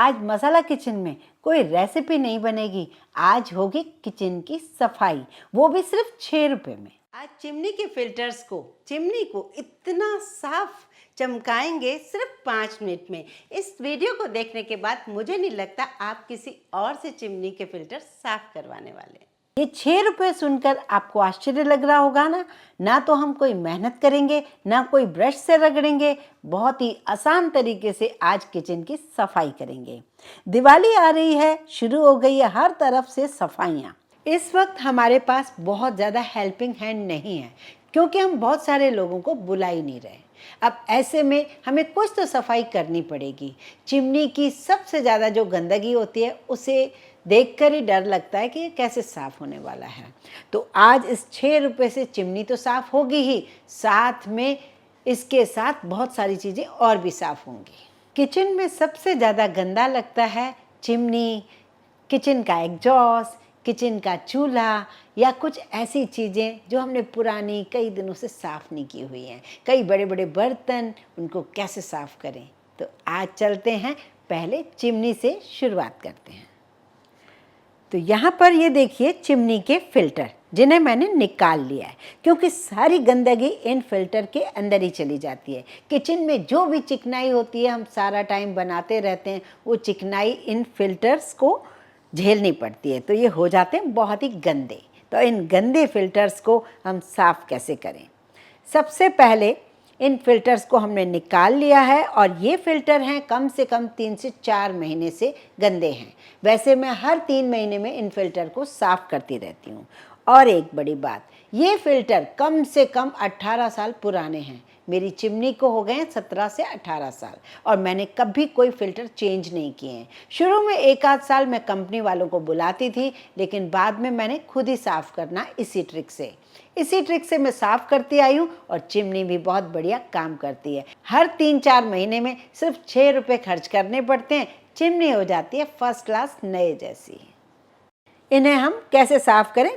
आज मसाला किचन में कोई रेसिपी नहीं बनेगी, आज होगी किचन की सफाई, वो भी सिर्फ 6 रुपए में। आज चिमनी के फिल्टर्स को, चिमनी को इतना साफ चमकाएंगे सिर्फ 5 मिनट में। इस वीडियो को देखने के बाद मुझे नहीं लगता आप किसी और से चिमनी के फिल्टर साफ करवाने वाले। ये 6 रुपये सुनकर आपको आश्चर्य लग रहा होगा ना तो हम कोई मेहनत करेंगे, ना कोई ब्रश से रगड़ेंगे, बहुत ही आसान तरीके से आज किचन की सफाई करेंगे। दिवाली आ रही है, शुरू हो गई है हर तरफ से सफाइयाँ। इस वक्त हमारे पास बहुत ज़्यादा हेल्पिंग हैंड नहीं है, क्योंकि हम बहुत सारे लोगों को बुला ही नहीं रहे। अब ऐसे में हमें कुछ तो सफाई करनी पड़ेगी। चिमनी की सबसे ज़्यादा जो गंदगी होती है उसे देखकर ही डर लगता है कि ये कैसे साफ़ होने वाला है। तो आज इस 6 रुपये से चिमनी तो साफ़ होगी ही, साथ में इसके साथ बहुत सारी चीज़ें और भी साफ़ होंगी। किचन में सबसे ज़्यादा गंदा लगता है चिमनी, किचन का एग्जॉस्ट, किचन का चूल्हा या कुछ ऐसी चीज़ें जो हमने पुरानी कई दिनों से साफ़ नहीं की हुई हैं। कई बड़े बड़े बर्तन, उनको कैसे साफ़ करें। तो आज चलते हैं, पहले चिमनी से शुरुआत करते हैं। तो यहाँ पर ये देखिए चिमनी के फ़िल्टर, जिन्हें मैंने निकाल लिया है, क्योंकि सारी गंदगी इन फ़िल्टर के अंदर ही चली जाती है। किचन में जो भी चिकनाई होती है, हम सारा टाइम बनाते रहते हैं, वो चिकनाई इन फ़िल्टर्स को झेलनी पड़ती है, तो ये हो जाते हैं बहुत ही गंदे। तो इन गंदे फ़िल्टर्स को हम साफ़ कैसे करें। सबसे पहले इन फ़िल्टर्स को हमने निकाल लिया है, और ये फ़िल्टर हैं कम से कम 3 से 4 महीने से गंदे हैं। वैसे मैं हर 3 महीने में इन फ़िल्टर को साफ़ करती रहती हूँ। और एक बड़ी बात, ये फ़िल्टर कम से कम 18 साल पुराने हैं। मेरी चिमनी को हो गए हैं 17 से 18 साल, और मैंने कभी कोई फ़िल्टर चेंज नहीं किए हैं। शुरू में 1 आध साल मैं कंपनी वालों को बुलाती थी, लेकिन बाद में मैंने खुद ही साफ़ करना इसी ट्रिक से मैं साफ़ करती आई हूँ, और चिमनी भी बहुत बढ़िया काम करती है। हर 3-4 महीने में सिर्फ 6 रुपये खर्च करने पड़ते हैं, चिमनी हो जाती है फर्स्ट क्लास नए जैसी। इन्हें हम कैसे साफ़ करें,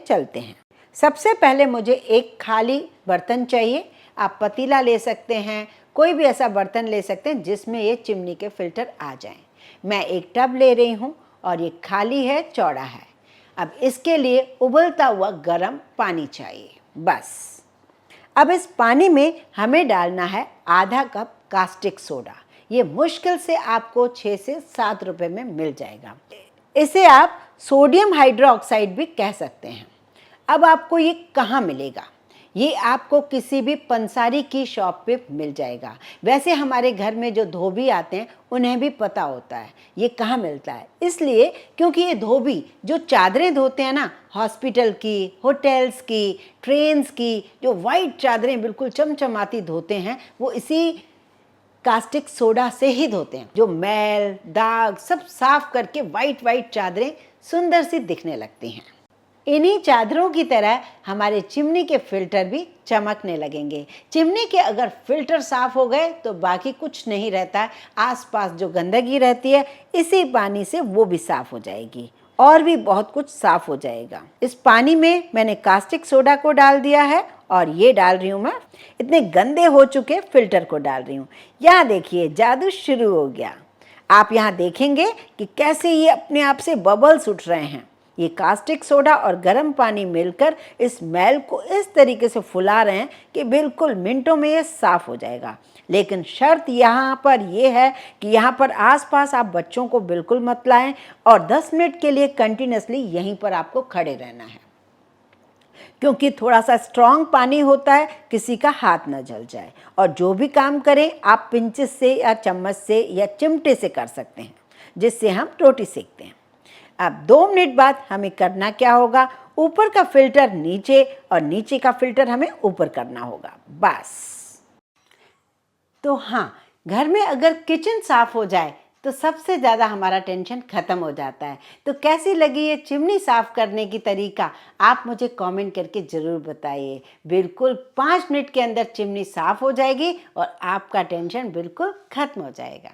चलते हैं। सबसे पहले मुझे एक खाली बर्तन चाहिए। आप पतीला ले सकते हैं, कोई भी ऐसा बर्तन ले सकते हैं जिसमें ये चिमनी के फ़िल्टर आ जाएं। मैं एक टब ले रही हूँ, और ये खाली है, चौड़ा है। अब इसके लिए उबलता हुआ गर्म पानी चाहिए, बस। अब इस पानी में हमें डालना है आधा कप कास्टिक सोडा। ये मुश्किल से आपको 6 से 7 रुपये में मिल जाएगा। इसे आप सोडियम हाइड्रोक्साइड भी कह सकते हैं। अब आपको ये कहाँ मिलेगा? ये आपको किसी भी पंसारी की शॉप पे मिल जाएगा। वैसे हमारे घर में जो धोबी आते हैं उन्हें भी पता होता है ये कहाँ मिलता है, इसलिए क्योंकि ये धोबी जो चादरें धोते हैं ना, हॉस्पिटल की, होटल्स की, ट्रेन्स की, जो वाइट चादरें बिल्कुल चमचमाती धोते हैं, वो इसी कास्टिक सोडा से ही धोते हैं। जो मैल, दाग सब साफ करके वाइट वाइट चादरें सुंदर सी दिखने लगती हैं। इन्हीं चादरों की तरह हमारे चिमनी के फ़िल्टर भी चमकने लगेंगे। चिमनी के अगर फ़िल्टर साफ़ हो गए तो बाकी कुछ नहीं रहता। आसपास जो गंदगी रहती है, इसी पानी से वो भी साफ़ हो जाएगी, और भी बहुत कुछ साफ़ हो जाएगा। इस पानी में मैंने कास्टिक सोडा को डाल दिया है, और ये डाल रही हूँ मैं इतने गंदे हो चुके फ़िल्टर को डाल रही हूँ। यहाँ देखिए जादू शुरू हो गया। आप यहाँ देखेंगे कि कैसे ये अपने आप से बबल्स उठ रहे हैं। ये कास्टिक सोडा और गर्म पानी मिलकर इस मैल को इस तरीके से फुला रहे हैं कि बिल्कुल मिनटों में ये साफ़ हो जाएगा। लेकिन शर्त यहाँ पर यह है कि यहाँ पर आसपास आप बच्चों को बिल्कुल मत लाएं, और 10 मिनट के लिए कंटिन्यूसली यहीं पर आपको खड़े रहना है, क्योंकि थोड़ा सा स्ट्रॉन्ग पानी होता है, किसी का हाथ न जल जाए। और जो भी काम करें आप पिंचेस से या चम्मच से या चिमटे से कर सकते हैं, जिससे हम रोटी सेकते हैं। अब 2 मिनट बाद हमें करना क्या होगा, ऊपर का फ़िल्टर नीचे और नीचे का फ़िल्टर हमें ऊपर करना होगा, बस। तो हाँ, घर में अगर किचन साफ़ हो जाए तो सबसे ज़्यादा हमारा टेंशन ख़त्म हो जाता है। तो कैसी लगी ये चिमनी साफ़ करने की तरीका, आप मुझे कमेंट करके ज़रूर बताइए। बिल्कुल 5 मिनट के अंदर चिमनी साफ़ हो जाएगी और आपका टेंशन बिल्कुल ख़त्म हो जाएगा।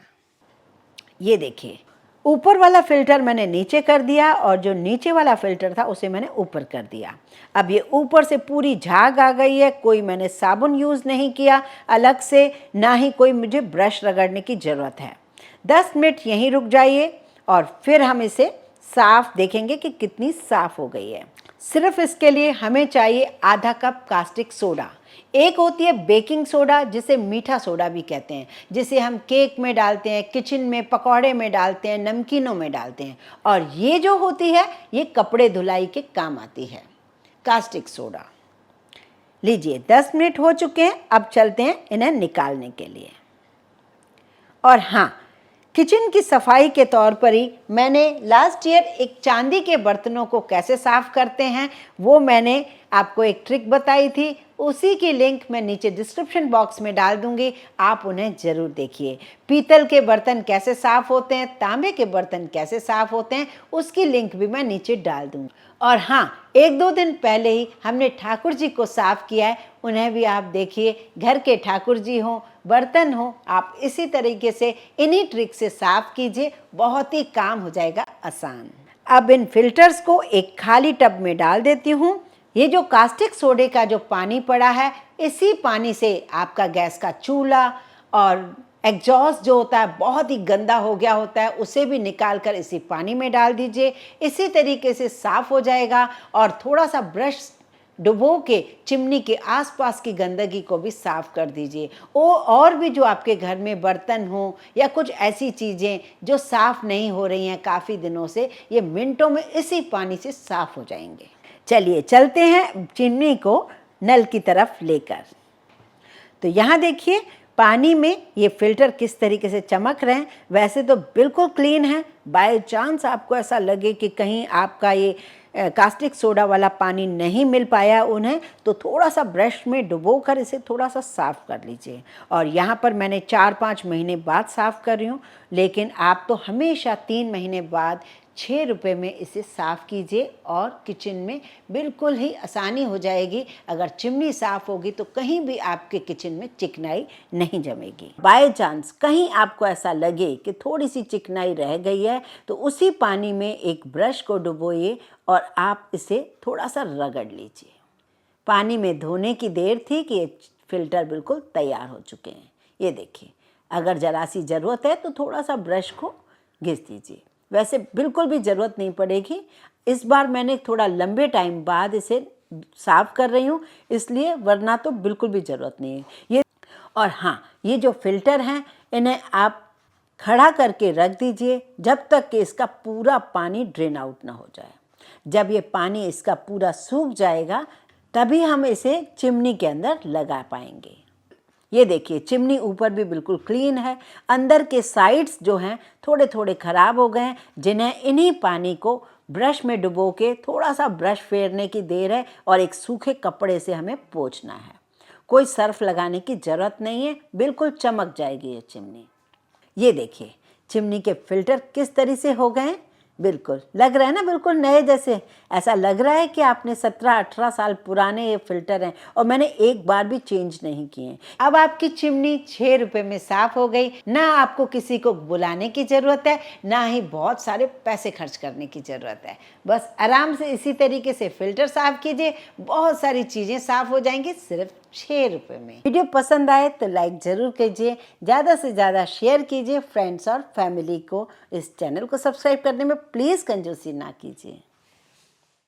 ये देखिए, ऊपर वाला फ़िल्टर मैंने नीचे कर दिया, और जो नीचे वाला फ़िल्टर था उसे मैंने ऊपर कर दिया। अब ये ऊपर से पूरी झाग आ गई है। कोई मैंने साबुन यूज़ नहीं किया अलग से, ना ही कोई मुझे ब्रश रगड़ने की ज़रूरत है। 10 मिनट यहीं रुक जाइए और फिर हम इसे साफ देखेंगे कि कितनी साफ हो गई है। सिर्फ इसके लिए हमें चाहिए आधा कप कास्टिक सोडा। एक होती है बेकिंग सोडा, जिसे मीठा सोडा भी कहते हैं, जिसे हम केक में डालते हैं, किचन में पकौड़े में डालते हैं, नमकीनों में डालते हैं। और ये जो होती है ये कपड़े धुलाई के काम आती है, कास्टिक सोडा। लीजिए 10 मिनट हो चुके हैं, अब चलते हैं इन्हें निकालने के लिए। और हाँ, किचन की सफाई के तौर पर ही मैंने लास्ट ईयर एक चांदी के बर्तनों को कैसे साफ़ करते हैं वो मैंने आपको एक ट्रिक बताई थी। उसी की लिंक मैं नीचे डिस्क्रिप्शन बॉक्स में डाल दूंगी, आप उन्हें ज़रूर देखिए। पीतल के बर्तन कैसे साफ़ होते हैं, तांबे के बर्तन कैसे साफ़ होते हैं, उसकी लिंक भी मैं नीचे डाल दूंगी। और हाँ, 1-2 दिन पहले ही हमने ठाकुर जी को साफ़ किया है, उन्हें भी आप देखिए। घर के ठाकुर जी हों, बर्तन हो, आप इसी तरीके से इन्हीं ट्रिक से साफ़ कीजिए, बहुत ही काम हो जाएगा आसान। अब इन फिल्टर्स को एक खाली टब में डाल देती हूँ। ये जो कास्टिक सोडे का जो पानी पड़ा है, इसी पानी से आपका गैस का चूल्हा और एग्जॉस्ट जो होता है बहुत ही गंदा हो गया होता है, उसे भी निकाल कर इसी पानी में डाल दीजिए। इसी तरीके से साफ़ हो जाएगा। और थोड़ा सा ब्रश डुबो के चिमनी के आसपास की गंदगी को भी साफ़ कर दीजिए। और भी जो आपके घर में बर्तन हो या कुछ ऐसी चीज़ें जो साफ़ नहीं हो रही हैं काफ़ी दिनों से, ये मिनटों में इसी पानी से साफ़ हो जाएंगे। चलिए चलते हैं चिमनी को नल की तरफ लेकर। तो यहाँ देखिए पानी में ये फ़िल्टर किस तरीके से चमक रहे हैं। वैसे तो बिल्कुल क्लीन है। बाय चांस आपको ऐसा लगे कि कहीं आपका ये कास्टिक सोडा वाला पानी नहीं मिल पाया उन्हें, तो थोड़ा सा ब्रश में डुबोकर इसे थोड़ा सा साफ़ कर लीजिए। और यहाँ पर मैंने 4-5 महीने बाद साफ़ कर रही हूँ, लेकिन आप तो हमेशा 3 महीने बाद 6 रुपये में इसे साफ़ कीजिए और किचन में बिल्कुल ही आसानी हो जाएगी। अगर चिमनी साफ़ होगी तो कहीं भी आपके किचन में चिकनाई नहीं जमेगी। बाय चांस कहीं आपको ऐसा लगे कि थोड़ी सी चिकनाई रह गई है, तो उसी पानी में एक ब्रश को डुबोइए और आप इसे थोड़ा सा रगड़ लीजिए। पानी में धोने की देर थी कि ये फ़िल्टर बिल्कुल तैयार हो चुके हैं। ये देखिए, अगर ज़रा सी ज़रूरत है तो थोड़ा सा ब्रश को घिस दीजिए, वैसे बिल्कुल भी ज़रूरत नहीं पड़ेगी। इस बार मैंने थोड़ा लंबे टाइम बाद इसे साफ़ कर रही हूँ इसलिए, वरना तो बिल्कुल भी ज़रूरत नहीं है ये। और हाँ, ये जो फ़िल्टर हैं इन्हें आप खड़ा करके रख दीजिए जब तक कि इसका पूरा पानी ड्रेन आउट ना हो जाए। जब ये पानी इसका पूरा सूख जाएगा तभी हम इसे चिमनी के अंदर लगा पाएंगे। ये देखिए चिमनी ऊपर भी बिल्कुल क्लीन है, अंदर के साइड्स जो हैं थोड़े थोड़े ख़राब हो गए हैं, जिन्हें इन्हीं पानी को ब्रश में डुबो के थोड़ा सा ब्रश फेरने की देर है और एक सूखे कपड़े से हमें पोंछना है। कोई सर्फ लगाने की ज़रूरत नहीं है, बिल्कुल चमक जाएगी ये चिमनी। ये देखिए चिमनी के फ़िल्टर किस तरह से हो गए हैं, बिल्कुल लग रहा है ना, बिल्कुल नए जैसे। ऐसा लग रहा है कि आपने 17-18 साल पुराने ये फ़िल्टर हैं और मैंने एक बार भी चेंज नहीं किए। अब आपकी चिमनी 6 रुपये में साफ़ हो गई। ना आपको किसी को बुलाने की ज़रूरत है, ना ही बहुत सारे पैसे खर्च करने की ज़रूरत है। बस आराम से इसी तरीके से फ़िल्टर साफ़ कीजिए, बहुत सारी चीज़ें साफ़ हो जाएंगी सिर्फ 6 रुपये में। वीडियो पसंद आए तो लाइक ज़रूर कीजिए, ज़्यादा से ज़्यादा शेयर कीजिए। फ्रेंड्स और फैमिली को इस चैनल को सब्सक्राइब करने में प्लीज़ कंजूसी ना कीजिए।